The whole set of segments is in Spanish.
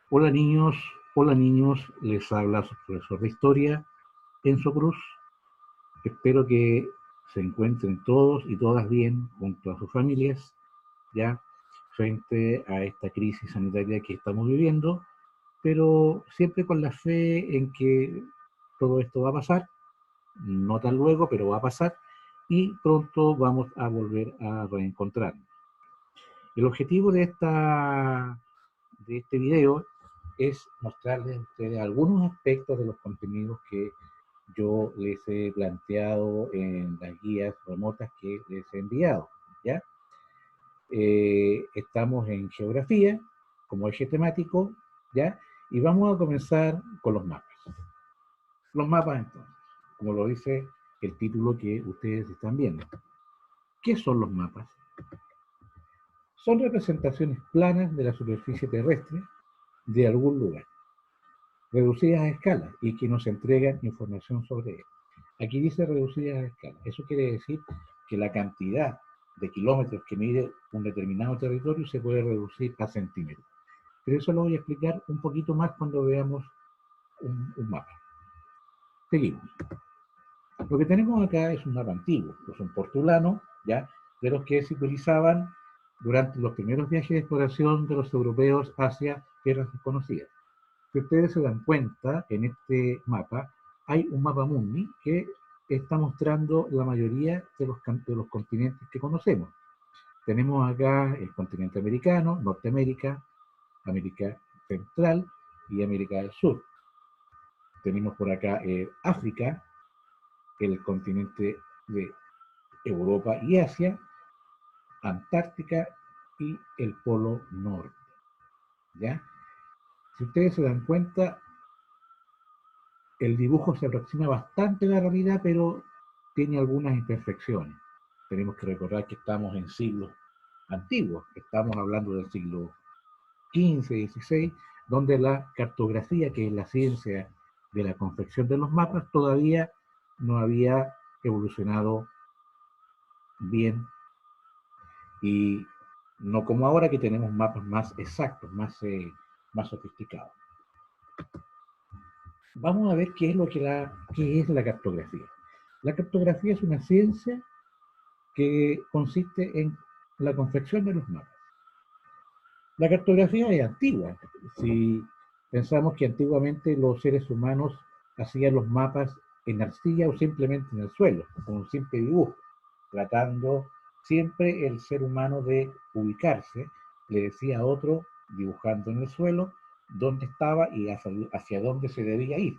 Hola niños, les habla su profesor de historia, Enzo Cruz. Espero que se encuentren todos y todas bien junto a sus familias, ya frente a esta crisis sanitaria que estamos viviendo, pero siempre con la fe en que todo esto va a pasar, no tan luego, pero va a pasar, y pronto vamos a volver a reencontrarnos. El objetivo de este video es mostrarles a ustedes algunos aspectos de los contenidos que yo les he planteado en las guías remotas que les he enviado, ¿ya? Estamos en geografía como eje temático, ¿ya? Y vamos a comenzar con los mapas. Los mapas, entonces, como lo dice el título que ustedes están viendo. ¿Qué son los mapas? Son representaciones planas de la superficie terrestre de algún lugar, reducidas a escala y que nos entregan información sobre él. Aquí dice reducidas a escala. Eso quiere decir que la cantidad de kilómetros que mide un determinado territorio se puede reducir a centímetros. Pero eso lo voy a explicar un poquito más cuando veamos un mapa. Seguimos. Lo que tenemos acá es un mapa antiguo, es un portulano, ¿ya? De los que se utilizaban durante los primeros viajes de exploración de los europeos hacia tierras desconocidas. Si ustedes se dan cuenta, en este mapa hay un mapa mundi que está mostrando la mayoría de los continentes que conocemos. Tenemos acá el continente americano, Norteamérica, América Central y América del Sur. Tenemos por acá África, el continente de Europa y Asia, Antártica y el Polo Norte. ¿Ya? Si ustedes se dan cuenta, el dibujo se aproxima bastante a la realidad, pero tiene algunas imperfecciones. Tenemos que recordar que estamos en siglos antiguos, estamos hablando del siglo XV, XVI, donde la cartografía, que es la ciencia de la confección de los mapas, todavía no había evolucionado bien y no como ahora que tenemos mapas más exactos, más sofisticados. Vamos a ver qué es la cartografía. La cartografía es una ciencia que consiste en la confección de los mapas. La cartografía es antigua. Si pensamos que antiguamente los seres humanos hacían los mapas en arcilla o simplemente en el suelo, con un simple dibujo, tratando siempre el ser humano de ubicarse, le decía a otro, dibujando en el suelo, dónde estaba y hacia dónde se debía ir,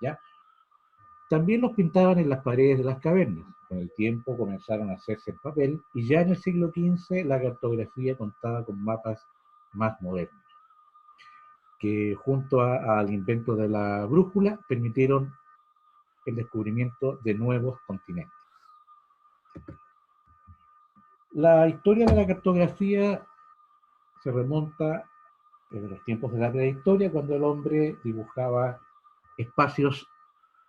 ¿ya? También los pintaban en las paredes de las cavernas. Con el tiempo comenzaron a hacerse en papel y ya en el siglo XV la cartografía contaba con mapas más modernos, que junto al invento de la brújula permitieron el descubrimiento de nuevos continentes. La historia de la cartografía se remonta desde los tiempos de la prehistoria, cuando el hombre dibujaba espacios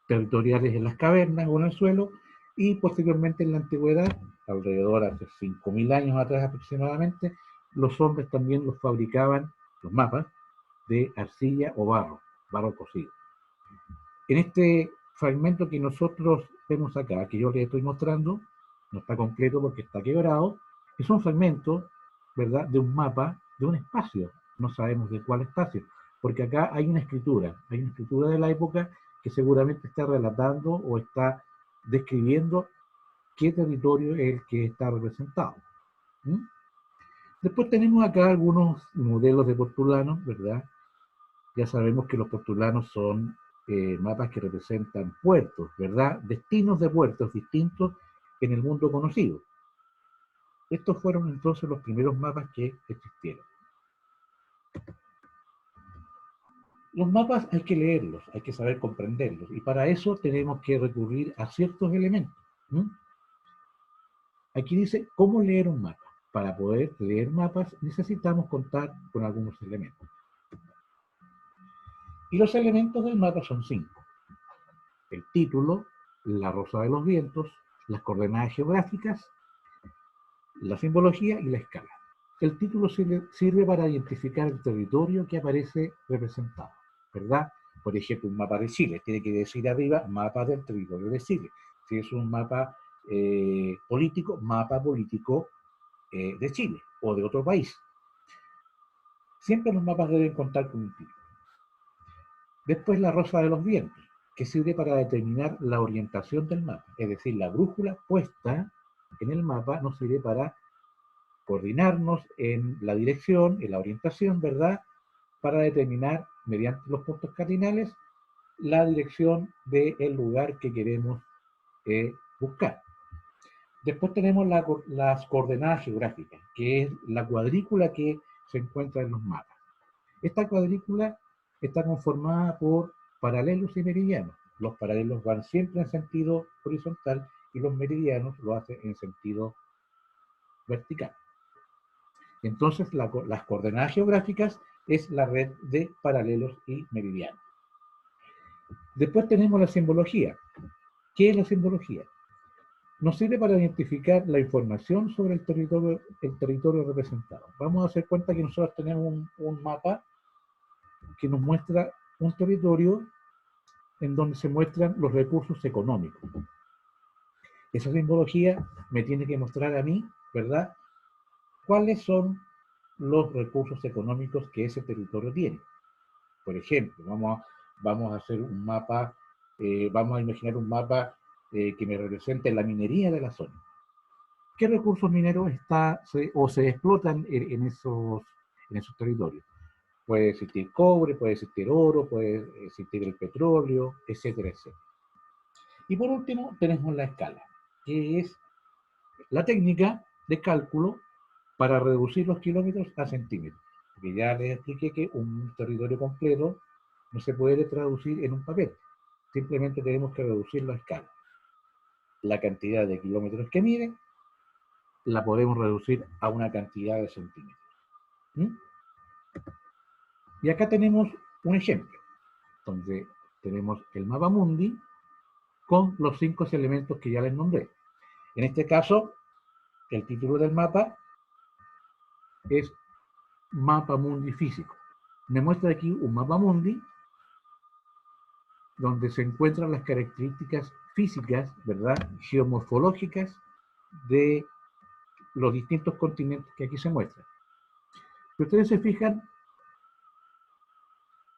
territoriales en las cavernas o en el suelo, y posteriormente en la antigüedad, alrededor hace 5.000 años atrás aproximadamente, los hombres también los fabricaban, los mapas, de arcilla o barro cocido. En este fragmento que nosotros vemos acá, que yo les estoy mostrando, no está completo porque está quebrado, es un fragmento, ¿verdad?, de un mapa de un espacio, no sabemos de cuál espacio, porque acá hay una escritura de la época que seguramente está relatando o está describiendo qué territorio es el que está representado. ¿Mm? Después tenemos acá algunos modelos de portulanos, ¿verdad? Ya sabemos que los portulanos son mapas que representan puertos, ¿verdad? Destinos de puertos distintos en el mundo conocido. Estos fueron entonces los primeros mapas que existieron. Los mapas hay que leerlos, hay que saber comprenderlos, y para eso tenemos que recurrir a ciertos elementos. ¿Mm? Aquí dice cómo leer un mapa. Para poder leer mapas necesitamos contar con algunos elementos. Y los elementos del mapa son 5. El título, la rosa de los vientos, las coordenadas geográficas, la simbología y la escala. el título sirve para identificar el territorio que aparece representado, ¿verdad? Por ejemplo, un mapa de Chile, tiene que decir arriba, mapa del territorio de Chile. Si es un mapa político, mapa político de Chile o de otro país. Siempre los mapas deben contar con un título. Después la rosa de los vientos, que sirve para determinar la orientación del mapa. Es decir, la brújula puesta en el mapa nos sirve para coordinarnos en la dirección, en la orientación, ¿verdad? Para determinar, mediante los puntos cardinales, la dirección del lugar que queremos buscar. Después tenemos las coordenadas geográficas, que es la cuadrícula que se encuentra en los mapas. Esta cuadrícula está conformada por paralelos y meridianos. Los paralelos van siempre en sentido horizontal y los meridianos lo hacen en sentido vertical. Entonces, las coordenadas geográficas es la red de paralelos y meridianos. Después tenemos la simbología. ¿Qué es la simbología? Nos sirve para identificar la información sobre el territorio representado. Vamos a hacer cuenta que nosotros tenemos un mapa que nos muestra un territorio en donde se muestran los recursos económicos. Esa simbología me tiene que mostrar a mí, ¿verdad?, cuáles son los recursos económicos que ese territorio tiene. Por ejemplo, vamos a hacer un mapa, vamos a imaginar un mapa que me represente la minería de la zona. ¿Qué recursos mineros se explotan en esos territorios? Puede existir cobre, puede existir oro, puede existir el petróleo, etcétera, etcétera. Y por último, tenemos la escala, que es la técnica de cálculo para reducir los kilómetros a centímetros. Porque ya les expliqué que un territorio completo no se puede traducir en un papel. Simplemente tenemos que reducir la escala. La cantidad de kilómetros que mide la podemos reducir a una cantidad de centímetros. ¿Mm? Y acá tenemos un ejemplo, donde tenemos el mapa mundi con los 5 elementos que ya les nombré. En este caso, el título del mapa es Mapa Mundi Físico. Me muestra aquí un mapa mundi donde se encuentran las características físicas, ¿verdad?, geomorfológicas de los distintos continentes que aquí se muestran. Si ustedes se fijan,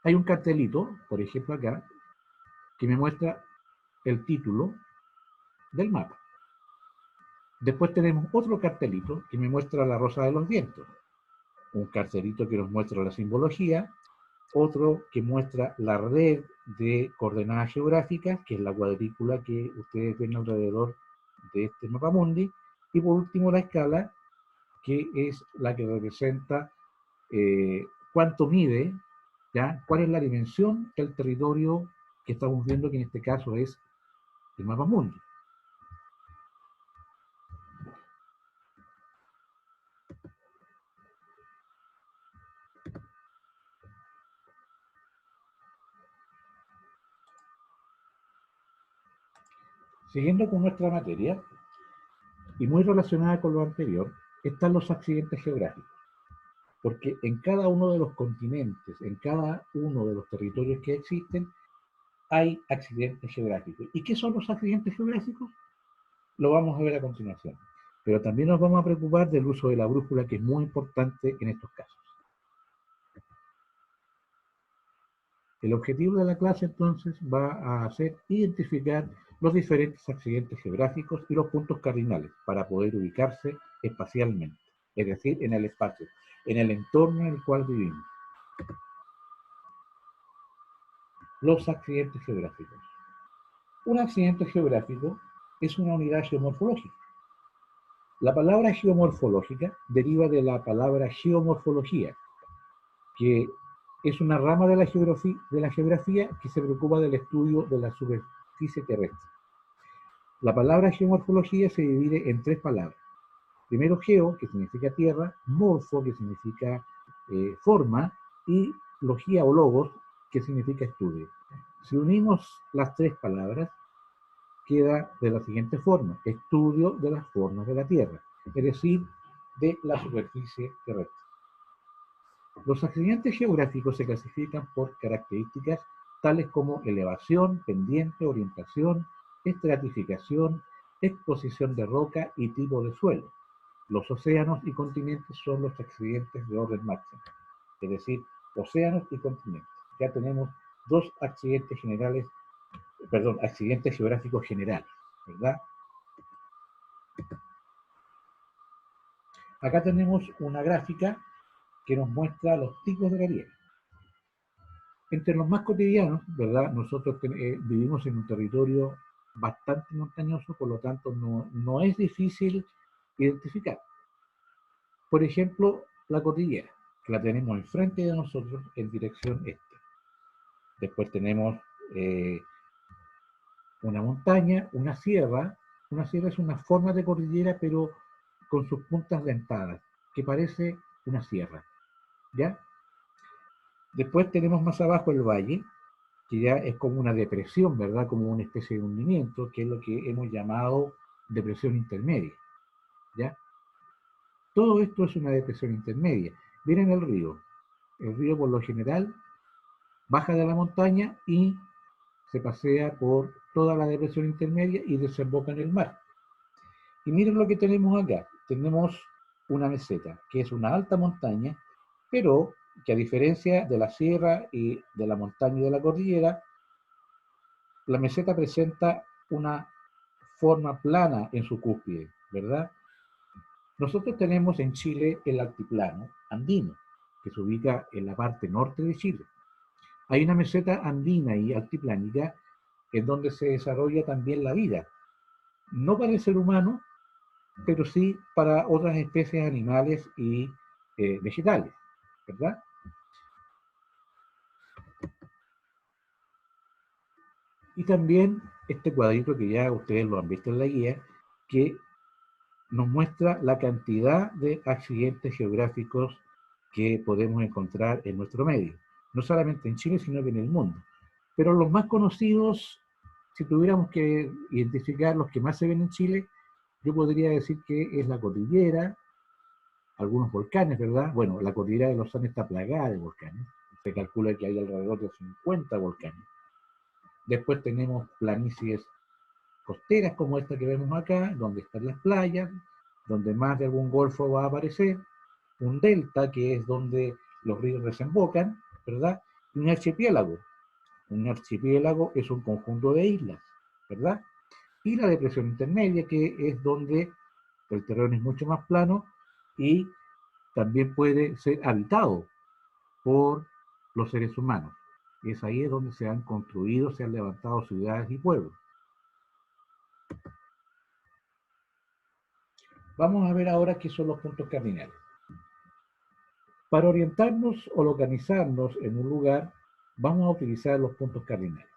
hay un cartelito, por ejemplo acá, que me muestra el título del mapa. Después tenemos otro cartelito que me muestra la rosa de los vientos. Un cartelito que nos muestra la simbología, otro que muestra la red de coordenadas geográficas, que es la cuadrícula que ustedes ven alrededor de este mapa mundi, y por último la escala, que es la que representa cuánto mide, ¿ya?, cuál es la dimensión del territorio que estamos viendo, que en este caso es el mapa mundi. Siguiendo con nuestra materia, y muy relacionada con lo anterior, están los accidentes geográficos. Porque en cada uno de los continentes, en cada uno de los territorios que existen, hay accidentes geográficos. ¿Y qué son los accidentes geográficos? Lo vamos a ver a continuación. Pero también nos vamos a preocupar del uso de la brújula, que es muy importante en estos casos. El objetivo de la clase, entonces, va a ser identificar los diferentes accidentes geográficos y los puntos cardinales para poder ubicarse espacialmente, es decir, en el espacio, en el entorno en el cual vivimos. Los accidentes geográficos. Un accidente geográfico es una unidad geomorfológica. La palabra geomorfológica deriva de la palabra geomorfología, que es una rama de la geografía que se preocupa del estudio de la superficie terrestre. La palabra geomorfología se divide en 3 palabras. Primero, geo, que significa tierra; morfo, que significa forma; y logía o logos, que significa estudio. Si unimos las 3 palabras, queda de la siguiente forma: estudio de las formas de la Tierra. Es decir, de la superficie terrestre. Los accidentes geográficos se clasifican por características tales como elevación, pendiente, orientación, estratificación, exposición de roca y tipo de suelo. Los océanos y continentes son los accidentes de orden máximo, es decir, océanos y continentes. Ya tenemos dos accidentes generales, perdón, accidentes geográficos generales, ¿verdad? Acá tenemos una gráfica que nos muestra los tipos de relieve. Entre los más cotidianos, ¿verdad? Nosotros vivimos en un territorio bastante montañoso, por lo tanto no es difícil identificar. Por ejemplo, la cordillera, que la tenemos enfrente de nosotros en dirección este. Después tenemos una montaña, una sierra. Una sierra es una forma de cordillera, pero con sus puntas dentadas, que parece una sierra, ¿ya? Después tenemos más abajo el valle, que ya es como una depresión, ¿verdad? Como una especie de hundimiento, que es lo que hemos llamado depresión intermedia, ¿ya? Todo esto es una depresión intermedia. Miren el río. El río, por lo general, baja de la montaña y se pasea por toda la depresión intermedia y desemboca en el mar. Y miren lo que tenemos acá. Tenemos una meseta, que es una alta montaña, pero que a diferencia de la sierra y de la montaña y de la cordillera, la meseta presenta una forma plana en su cúspide, ¿verdad? Nosotros tenemos en Chile el altiplano andino, que se ubica en la parte norte de Chile. Hay una meseta andina y altiplánica en donde se desarrolla también la vida, no para el ser humano, pero sí para otras especies animales y vegetales, ¿verdad? Y también este cuadrito que ya ustedes lo han visto en la guía, que nos muestra la cantidad de accidentes geográficos que podemos encontrar en nuestro medio, no solamente en Chile, sino que en el mundo. Pero los más conocidos, si tuviéramos que identificar los que más se ven en Chile, yo podría decir que es la cordillera, algunos volcanes, ¿verdad? Bueno, la cordillera de los Andes está plagada de volcanes, se calcula que hay alrededor de 50 volcanes. Después tenemos planicies costeras como esta que vemos acá, donde están las playas, donde más de algún golfo va a aparecer, un delta, que es donde los ríos desembocan, ¿verdad? Y un archipiélago. Un archipiélago es un conjunto de islas, ¿verdad? Y la depresión intermedia, que es donde el terreno es mucho más plano y también puede ser habitado por los seres humanos. Y es ahí donde se han construido, se han levantado ciudades y pueblos. Vamos a ver ahora qué son los puntos cardinales. Para orientarnos o localizarnos en un lugar, vamos a utilizar los puntos cardinales.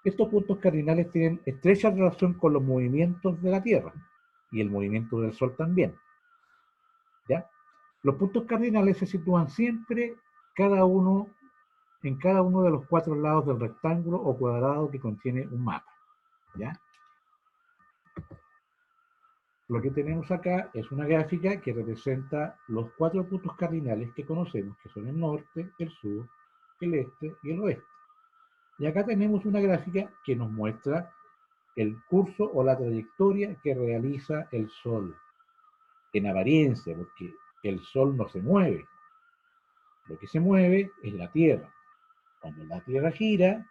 Estos puntos cardinales tienen estrecha relación con los movimientos de la Tierra y el movimiento del Sol también, ¿ya? Los puntos cardinales se sitúan siempre en cada uno de los cuatro lados del rectángulo o cuadrado que contiene un mapa, ¿ya? Lo que tenemos acá es una gráfica que representa los cuatro puntos cardinales que conocemos, que son el norte, el sur, el este y el oeste. Y acá tenemos una gráfica que nos muestra el curso o la trayectoria que realiza el Sol en apariencia, porque el Sol no se mueve. Lo que se mueve es la Tierra. Cuando la Tierra gira,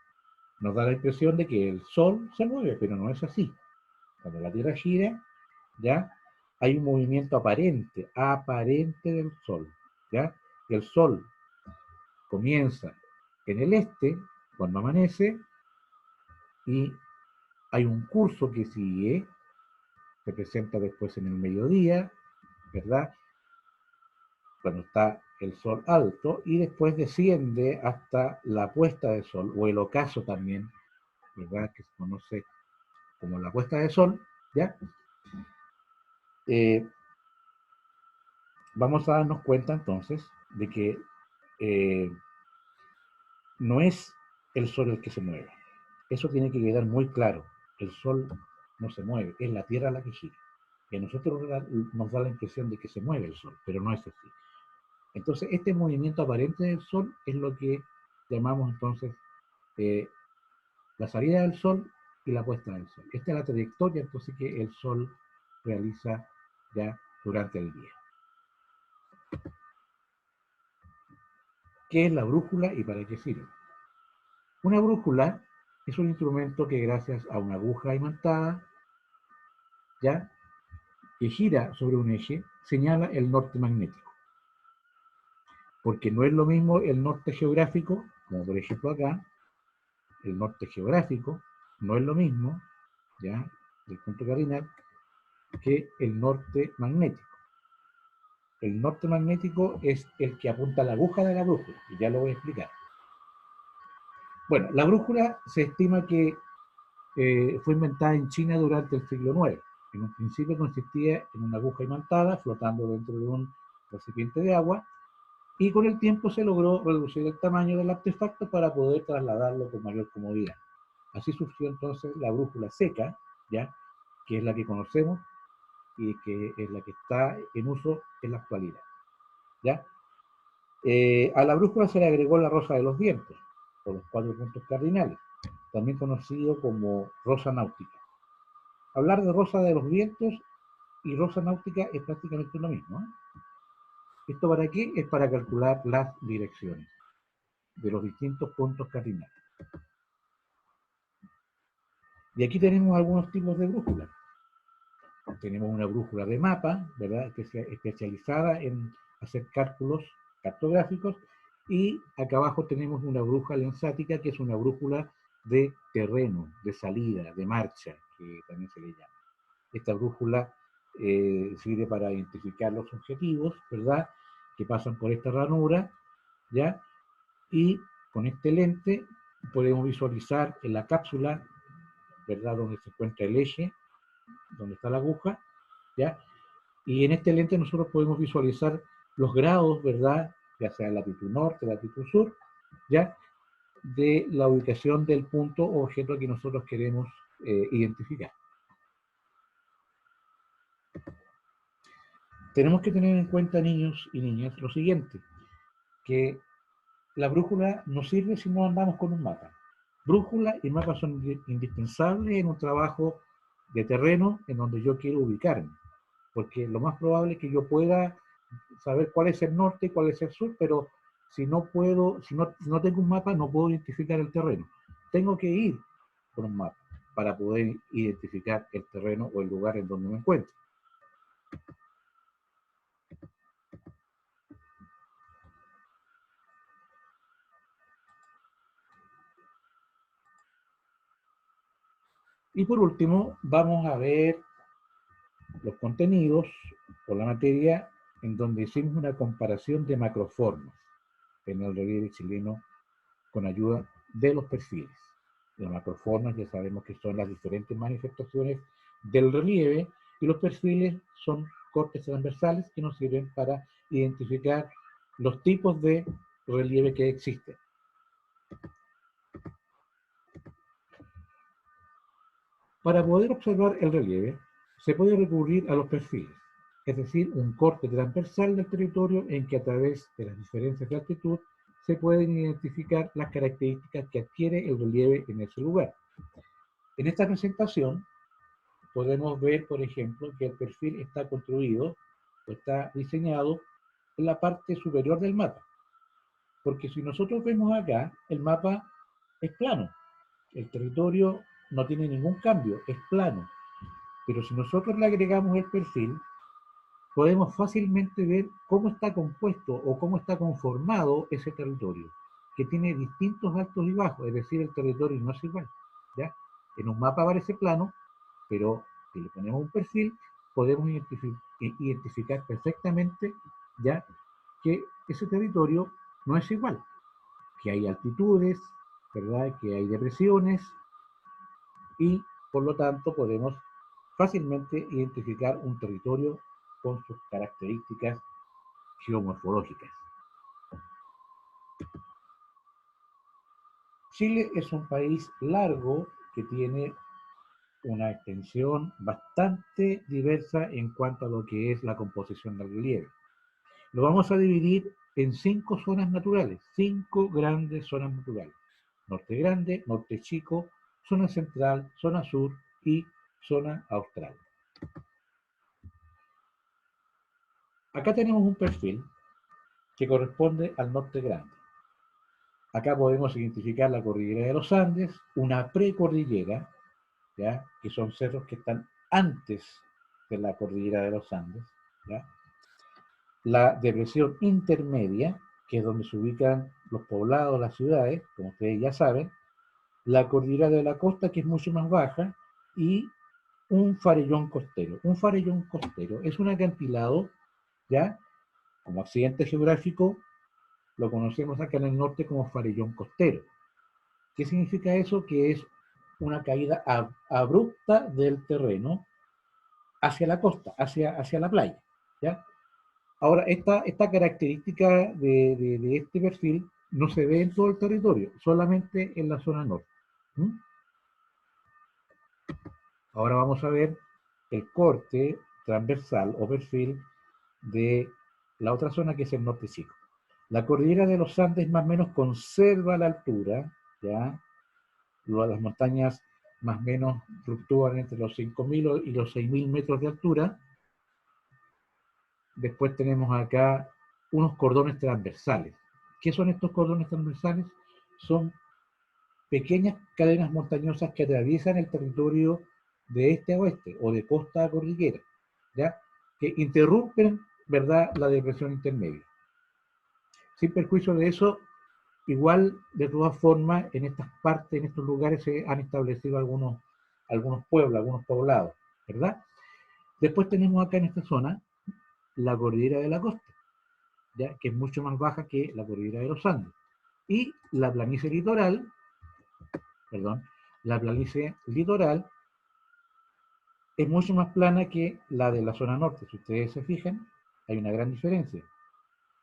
nos da la impresión de que el Sol se mueve, pero no es así. Cuando la Tierra gira, ¿ya? Hay un movimiento aparente del Sol, ¿ya? El Sol comienza en el este, cuando amanece, y hay un curso que sigue, se presenta después en el mediodía, ¿verdad? Cuando está el sol alto, y después desciende hasta la puesta de sol, o el ocaso también, ¿verdad? Que se conoce como la puesta de sol, ¿ya? Eh, Vamos a darnos cuenta entonces de que eh, no es el sol el que se mueve. Eso tiene que quedar muy claro. El sol no se mueve, es la Tierra la que gira. Y a nosotros nos da la impresión de que se mueve el Sol, pero no es así. Entonces, este movimiento aparente del Sol es lo que llamamos entonces eh, la salida del Sol y la puesta del Sol. Esta es la trayectoria entonces que el Sol realiza ya durante el día. ¿Qué es la brújula y para qué sirve? Una brújula es un instrumento que gracias a una aguja imantada, ya, que gira sobre un eje, señala el norte magnético. Porque no es lo mismo el norte geográfico, como por ejemplo acá, el norte geográfico no es lo mismo, ya, del punto cardinal, que el norte magnético. El norte magnético es el que apunta a la aguja de la brújula, y ya lo voy a explicar. Bueno, la brújula se estima que fue inventada en China durante el siglo IX. En un principio consistía en una aguja imantada flotando dentro de un recipiente de agua, y con el tiempo se logró reducir el tamaño del artefacto para poder trasladarlo con mayor comodidad. Así surgió entonces la brújula seca, ¿ya? Que es la que conocemos y que es la que está en uso en la actualidad, ¿ya? A la brújula se le agregó la rosa de los vientos, o los 4 puntos cardinales, también conocido como rosa náutica. Hablar de rosa de los vientos y rosa náutica es prácticamente lo mismo, ¿eh? ¿Esto para qué? Es para calcular las direcciones de los distintos puntos cardinales. Y aquí tenemos algunos tipos de brújulas. Tenemos una brújula de mapa, ¿verdad?, que es especializada en hacer cálculos cartográficos, y acá abajo tenemos una brújula lensática, que es una brújula de terreno, de salida, de marcha, que también se le llama. Esta brújula sirve para identificar los objetivos, ¿verdad?, que pasan por esta ranura, ¿ya? Y con este lente podemos visualizar en la cápsula, ¿verdad?, donde se encuentra el eje, donde está la aguja, ¿ya? Y en este lente nosotros podemos visualizar los grados, ¿verdad?, ya sea latitud norte, latitud sur, ¿ya?, de la ubicación del punto o objeto que nosotros queremos identificar. Tenemos que tener en cuenta, niños y niñas, lo siguiente, que la brújula no sirve si no andamos con un mapa. Brújula y mapa son indispensables en un trabajo de terreno en donde yo quiero ubicarme, porque lo más probable es que yo pueda saber cuál es el norte y cuál es el sur, pero si no puedo, si no tengo un mapa, no puedo identificar el terreno. Tengo que ir con un mapa para poder identificar el terreno o el lugar en donde me encuentro. Y por último, vamos a ver los contenidos o la materia en donde hicimos una comparación de macroformas en el relieve chileno con ayuda de los perfiles. Las macroformas ya sabemos que son las diferentes manifestaciones del relieve, y los perfiles son cortes transversales que nos sirven para identificar los tipos de relieve que existen. Para poder observar el relieve, se puede recurrir a los perfiles, es decir, un corte transversal del territorio en que a través de las diferencias de altitud se pueden identificar las características que adquiere el relieve en ese lugar. En esta presentación podemos ver, por ejemplo, que el perfil está construido o está diseñado en la parte superior del mapa. Porque si nosotros vemos acá, el mapa es plano. El territorio no tiene ningún cambio, es plano. Pero si nosotros le agregamos el perfil, podemos fácilmente ver cómo está compuesto o cómo está conformado ese territorio, que tiene distintos altos y bajos, es decir, el territorio no es igual, ¿ya? En un mapa aparece plano, pero si le ponemos un perfil, podemos identificar perfectamente, ¿ya?, que ese territorio no es igual, que hay altitudes, ¿verdad?, que hay depresiones, y por lo tanto podemos fácilmente identificar un territorio con sus características geomorfológicas. Chile es un país largo que tiene una extensión bastante diversa en cuanto a lo que es la composición del relieve. Lo vamos a dividir en 5 zonas naturales, 5 grandes zonas naturales. Norte Grande, Norte Chico, zona central, zona sur y zona austral. Acá tenemos un perfil que corresponde al Norte Grande. Acá podemos identificar la cordillera de los Andes, una precordillera, ¿ya? Que son cerros que están antes de la cordillera de los Andes, ¿ya? La depresión intermedia, que es donde se ubican los poblados, las ciudades, como ustedes ya saben, la cordillera de la costa, que es mucho más baja, y un farellón costero. Un farellón costero es un acantilado, ¿ya? Como accidente geográfico, lo conocemos acá en el norte como farellón costero. ¿Qué significa eso? Que es una caída abrupta del terreno hacia la costa, hacia la playa, ¿ya? Ahora, esta característica de este perfil no se ve en todo el territorio, solamente en la zona norte. ¿Mm? Ahora vamos a ver el corte transversal o perfil de la otra zona que es el norte chico. La cordillera de los Andes más o menos conserva la altura, ¿ya? Las montañas más o menos fluctúan entre los 5.000 y los 6.000 metros de altura. Después tenemos acá unos cordones transversales. ¿Qué son estos cordones transversales? Son pequeñas cadenas montañosas que atraviesan el territorio de este a oeste o de costa a cordillera, ¿ya? Que interrumpen, ¿verdad?, la depresión intermedia. Sin perjuicio de eso, igual, de todas formas, en estas partes, en estos lugares se han establecido algunos pueblos, algunos poblados, ¿verdad? Después tenemos acá en esta zona la cordillera de la costa, ¿ya? Que es mucho más baja que la cordillera de los Andes. Y la planicie litoral, perdón, la planicie litoral es mucho más plana que la de la zona norte. Si ustedes se fijan, hay una gran diferencia.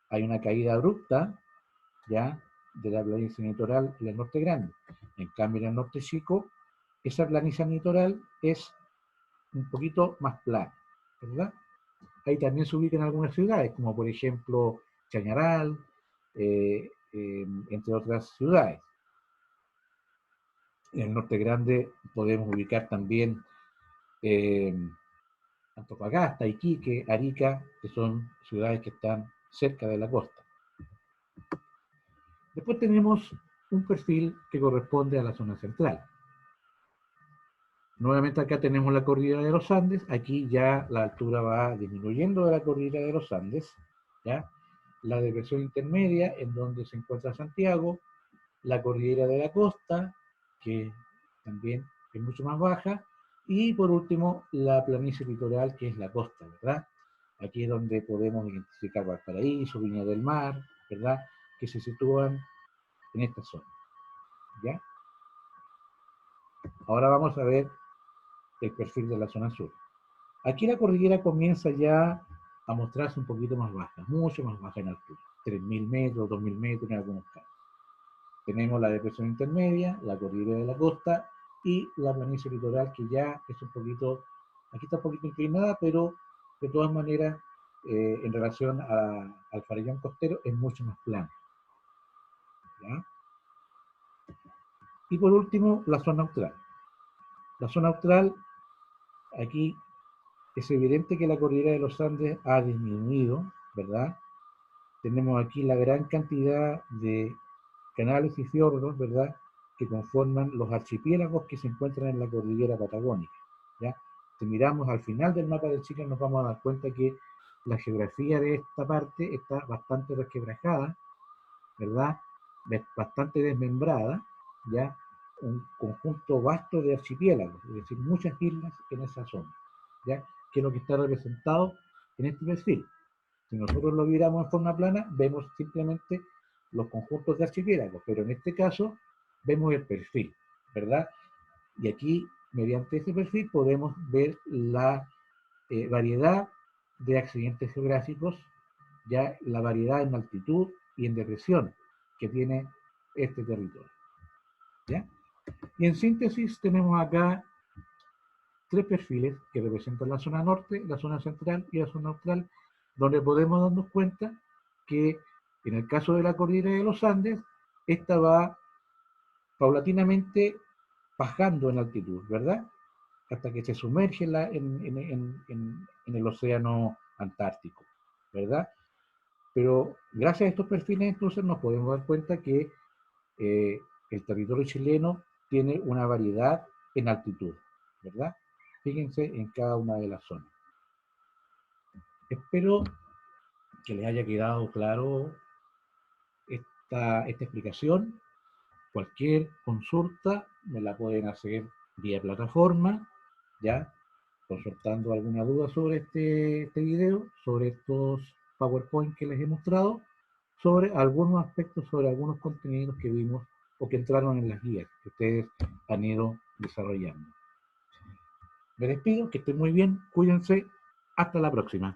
Hay una caída abrupta, ya, de la planicie litoral en el norte grande. En cambio, en el norte chico, esa planicie litoral es un poquito más plana, ¿verdad? Ahí también se ubican algunas ciudades, como por ejemplo Chañaral, entre otras ciudades. En el norte grande podemos ubicar también eh, Antofagasta, Iquique, Arica, que son ciudades que están cerca de la costa. Después tenemos un perfil que corresponde a la zona central. Nuevamente acá tenemos la cordillera de los Andes, aquí ya la altura va disminuyendo de la cordillera de los Andes, ¿ya? La depresión intermedia, en donde se encuentra Santiago, la cordillera de la costa, que también es mucho más baja, y por último la planicie litoral, que es la costa, ¿verdad? Aquí es donde podemos identificar Valparaíso, Viña del Mar, ¿verdad? Que se sitúan en esta zona, ¿ya? Ahora vamos a ver el perfil de la zona sur. Aquí la cordillera comienza ya a mostrarse un poquito más baja, mucho más baja en altura, 3.000 metros, 2.000 metros en algunos casos. Tenemos la depresión intermedia, la cordillera de la costa y la planicie litoral, que ya es un poquito, aquí está un poquito inclinada, pero de todas maneras, en relación al farellón costero, es mucho más plano, ¿ya? Y por último, la zona austral. La zona austral, aquí es evidente que la cordillera de los Andes ha disminuido, ¿verdad? Tenemos aquí la gran cantidad de canales y fiordos, ¿verdad?, que conforman los archipiélagos que se encuentran en la cordillera patagónica, ¿ya? Si miramos al final del mapa de Chile nos vamos a dar cuenta que la geografía de esta parte está bastante resquebrajada, ¿verdad?, bastante desmembrada, ¿ya? Un conjunto vasto de archipiélagos, es decir, muchas islas en esa zona, ¿ya? Que es lo que está representado en este perfil. Si nosotros lo viéramos en forma plana, vemos simplemente los conjuntos de archipiélagos, pero en este caso vemos el perfil, ¿verdad? Y aquí, mediante este perfil, podemos ver la variedad de accidentes geográficos, ya la variedad en altitud y en depresión que tiene este territorio, ¿ya? Y en síntesis tenemos acá 3 perfiles que representan la zona norte, la zona central y la zona austral, donde podemos darnos cuenta que en el caso de la cordillera de los Andes, esta va paulatinamente bajando en altitud, ¿verdad? Hasta que se sumerge en el océano Antártico, ¿verdad? Pero gracias a estos perfiles entonces nos podemos dar cuenta que el territorio chileno tiene una variedad en altitud, ¿verdad? Fíjense en cada una de las zonas. Espero que les haya quedado claro esta explicación. Cualquier consulta me la pueden hacer vía plataforma, ¿ya? Consultando alguna duda sobre este video, sobre estos PowerPoint que les he mostrado, sobre algunos aspectos, sobre algunos contenidos que vimos o que entraron en las guías que ustedes han ido desarrollando. Me despido, que estén muy bien, cuídense, hasta la próxima.